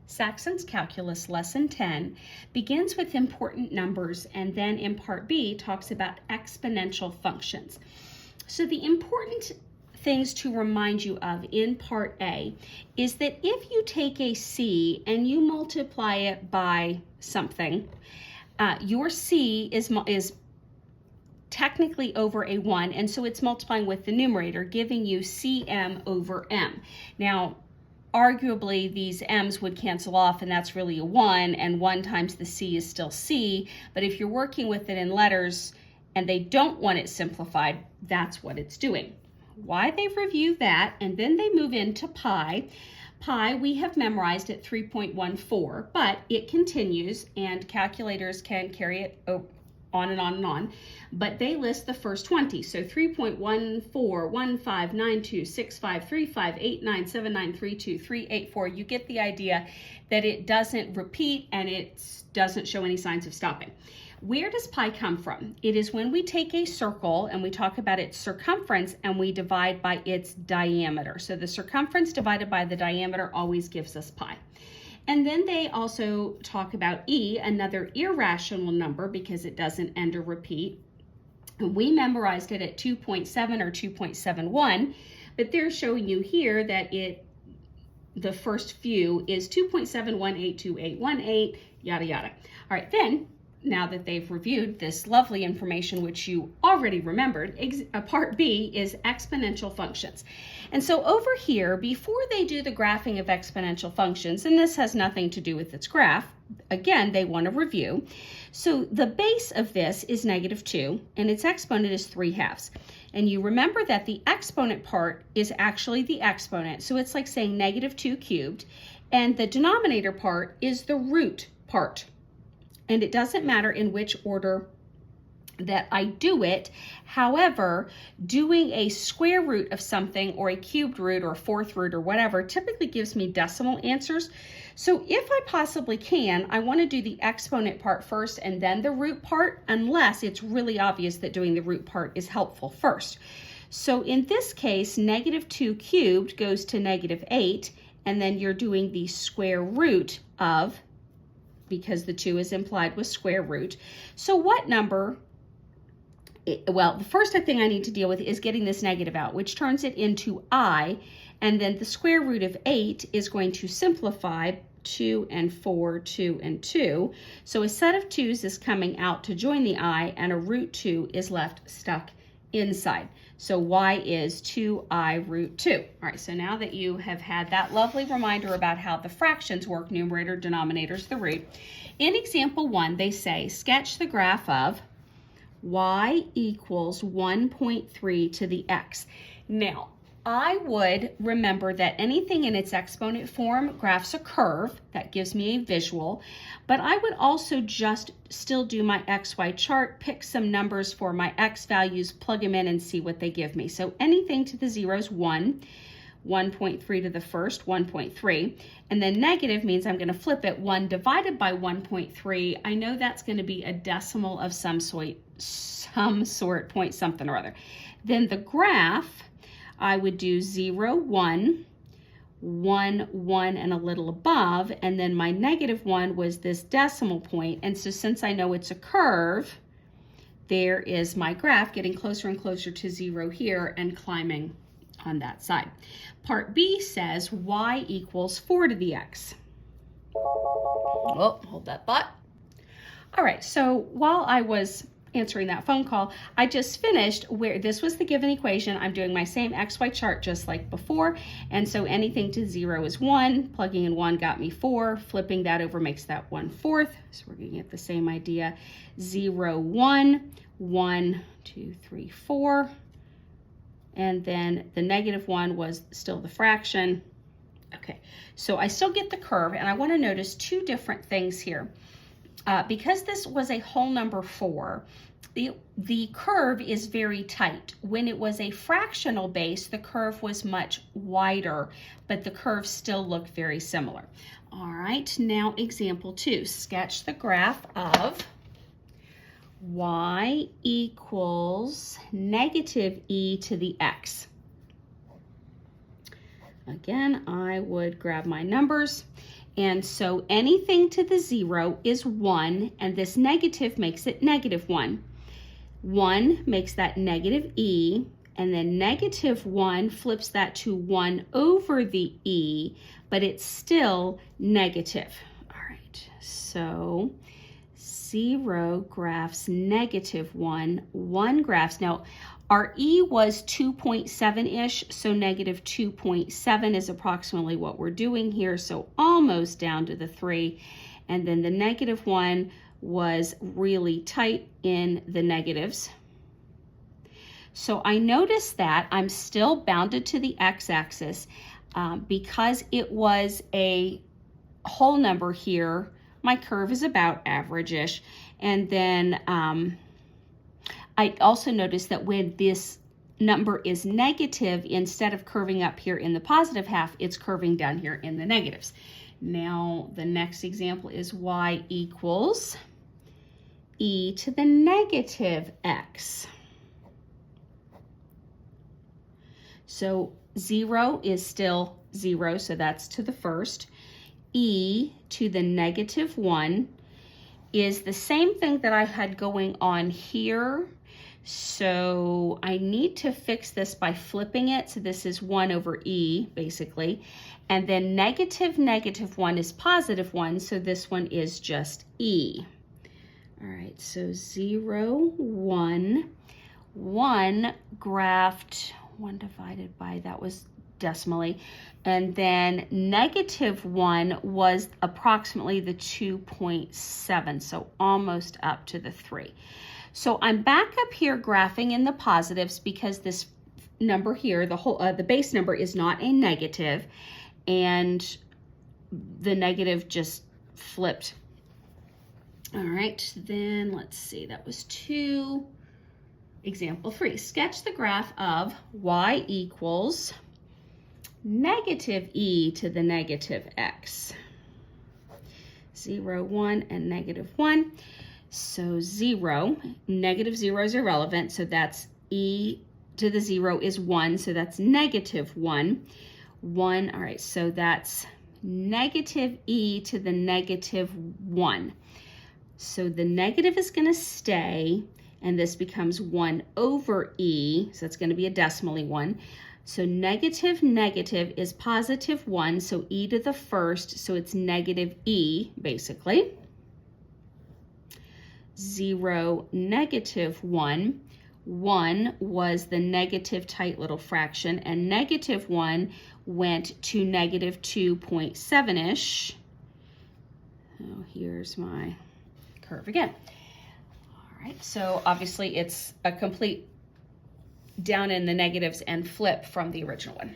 Saxon's Calculus Lesson 10 begins with important numbers, and then in Part B talks about exponential functions. So the important things to remind you of in Part A is that if you take a C and you multiply it by something, your C is technically over a 1, and so it's multiplying with the numerator, giving you CM over M. Now, arguably, these M's would cancel off, and that's really a 1, and 1 times the C is still C, but if you're working with it in letters and they don't want it simplified, that's what it's doing. Why they've reviewed that, and then they move into pi. Pi we have memorized at 3.14, but it continues, and calculators can carry it on and on and on, but they list the first 20. So 3.1415926535897932384384. You get the idea that it doesn't repeat and it doesn't show any signs of stopping. Where does pi come from? It is when we take a circle and we talk about its circumference and we divide by its diameter. So the circumference divided by the diameter always gives us pi. And then they also talk about E, another irrational number because it doesn't end or repeat. And we memorized it at 2.7 or 2.71, but they're showing you here that the first few is 2.7182818, yada yada. All right, then, now that they've reviewed this lovely information, which you already remembered, Part B is exponential functions. And so over here, before they do the graphing of exponential functions, and this has nothing to do with its graph, again, they want to review. So the base of this is -2, and its exponent is 3/2. And you remember that the exponent part is actually the exponent, so it's like saying -2 cubed, and the denominator part is the root part. And it doesn't matter in which order that I do it. However, doing a square root of something or a cubed root or a fourth root or whatever typically gives me decimal answers. So if I possibly can, I want to do the exponent part first and then the root part, unless it's really obvious that doing the root part is helpful first. So in this case, -2 cubed goes to -8, and then you're doing the square root of, because the 2 is implied with square root. So what number, well, the first thing I need to deal with is getting this negative out, which turns it into I, and then the square root of 8 is going to simplify 2 and 4, 2 and 2. So a set of 2's is coming out to join the I, and a root 2 is left stuck inside. So y is 2i root 2. All right, so now that you have had that lovely reminder about how the fractions work, numerator, denominator's the root, in example 1, they say, sketch the graph of y equals 1.3 to the x. Now, I would remember that anything in its exponent form graphs a curve. That gives me a visual. But I would also just still do my XY chart, pick some numbers for my x values, plug them in, and see what they give me. So anything to the zeros, 1, 1.3 to the first, 1.3. And then negative means I'm going to flip it. 1 divided by 1.3. I know that's going to be a decimal of some sort, point something or other. Then the graph, I would do 0, 1, 1, 1, and a little above, and then my -1 was this decimal point, and so since I know it's a curve, there is my graph getting closer and closer to 0 here and climbing on that side. Part B says y equals 4 to the x. Oh, hold that thought. All right, so while I was answering that phone call, I just finished where this was the given equation. I'm doing my same XY chart just like before, and so anything to 0 is 1. Plugging in 1 got me 4. Flipping that over makes that 1/4. So we're going to get the same idea. 0, 1, 1, 2, 3, 4. And then the -1 was still the fraction. Okay, so I still get the curve, and I want to notice two different things here. Because this was a whole number 4, the curve is very tight. When it was a fractional base, the curve was much wider, but the curves still look very similar. All right, now example 2. Sketch the graph of y equals -e to the x. again, I would grab my numbers. And so anything to the 0 is 1, and this negative makes it -1. 1 makes that negative e, and then -1 flips that to 1 over the e, but it's still negative. All right, so 0 graphs -1, 1 graphs. Now, our e was 2.7-ish, so -2.7 is approximately what we're doing here, so almost down to the 3. And then the -1 was really tight in the negatives. So I noticed that I'm still bounded to the x-axis because it was a whole number here. My curve is about average-ish. And then I also noticed that when this number is negative, instead of curving up here in the positive half, it's curving down here in the negatives. Now, the next example is y equals e to the negative x. So 0 is still 0, so that's to the first. E to the -1 is the same thing that I had going on here. So I need to fix this by flipping it. So this is 1 over e, basically. And then -1 is +1, so this one is just e. All right, so 0, 1, 1 graphed, 1 divided by, that was decimally, and then -1 was approximately the 2.7, so almost up to the 3. So I'm back up here graphing in the positives because this number here, the base number, is not a negative, and the negative just flipped. All right, then let's see, that was 2. Example 3, sketch the graph of y equals -e to the negative x. 0, 1, and -1. So 0, -0 is irrelevant, so that's e to the 0 is 1, so that's -1. 1, all right, so that's -e to the -1. So the negative is going to stay, and this becomes 1 over e, so it's going to be a decimally 1. So negative is +1, so e to the first, so it's -e, basically. 0, -1. 1 was the negative tight little fraction, and -1 went to -2.7-ish. Oh, here's my curve again. All right, so obviously it's a complete down in the negatives and flip from the original one.